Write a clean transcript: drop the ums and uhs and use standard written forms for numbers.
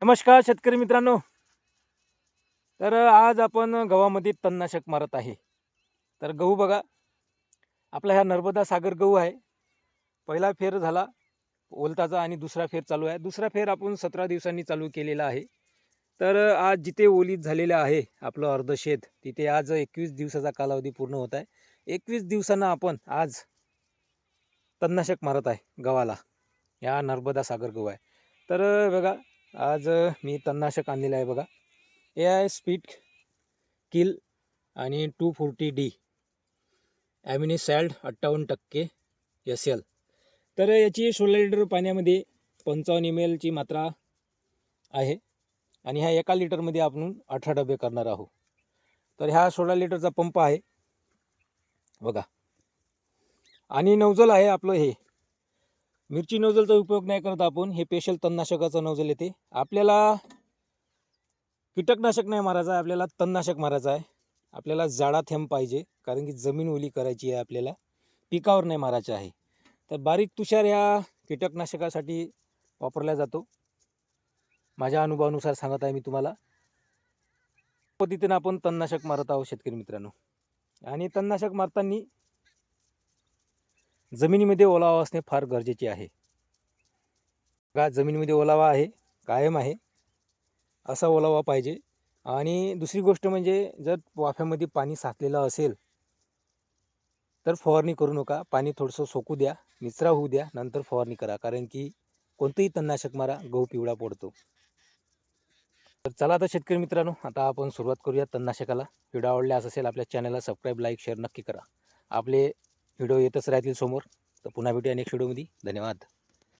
नमस्कार शेतकरी मित्रांनो. आज आपण गव्हामध्ये तणनाशक मारत आहे. तर गहू बघा, आपला हा नर्मदा सागर गहू आहे. पहिला फेर झाला ओलताचा आणि दुसरा फेर चालू आहे. दुसरा फेर आपण 17 दिवसांनी चालू केलेला आहे. आज जिथे ओलीत झालेलं आहे आपलं अर्ध शेत, तिथे आज 21 दिवसाचा कालावधी पूर्ण होत आहे. 21 दिवसांना आपण आज तणनाशक मारत आहे गव्हाला. या नर्मदा सागर गहू आहे. बघा, आज मी तणनाशक आणलेलं आहे बघा. हे आहे स्पीड किल आणि 240D ॲमिनी सॅल्ट 58% SL. याची 16 लिटर पाण्यामध्ये 55 ml ची मात्रा आहे आणि ह्या 1 लिटरमध्ये आपण 18 डबे करणार आहोत. ह्या 16 लिटरचा पंप आहे बघा आणि नोझल आहे आपलं हे मिरची नोझलचा उपयोग नाही करत आपण. हे स्पेशल तणनाशकाचं नोझल येते. आपल्याला कीटकनाशक नाही मारायचं आहे, आपल्याला तणनाशक मारायचं आहे. आपल्याला जाडा थेंब पाहिजे, कारण की जमीन ओली करायची आहे आपल्याला, पिकावर नाही मारायचं आहे. बारीक तुषार ह्या कीटकनाशकासाठी वापरला जातो. माझ्या अनुभवानुसार सांगत आहे मी तुम्हाला. पद्धतीने आपण तणनाशक मारत आहोत शेतकरी मित्रांनो. आणि तणनाशक मारताना जमिनीमध्ये ओलावा असणे फार गरजेचे आहे. का जमिनीमध्ये ओलावा आहे, कायम आहे, असा ओलावा पाहिजे. आणि दुसरी गोष्ट म्हणजे जर वाफ्यामध्ये पाणी साचलेलं असेल तर फवारणी करू नका. पाणी थोडंसं सोकू द्या, निचरा होऊ द्या, नंतर फवारणी करा. कारण की कोणतंही तणनाशक मारा, गहू पिवळा पडतो. चला आता शेतकरी मित्रांनो, आता आपण सुरुवात करूया तणनाशकाला. व्हिडिओ आवडल्यास असेल आपल्या चॅनलला सबस्क्राईब, लाईक, शेअर नक्की करा. आपले व्हिडिओ येतच राहतील समोर. पुन्हा भेटूया नेक्स्ट व्हिडिओमध्ये. धन्यवाद.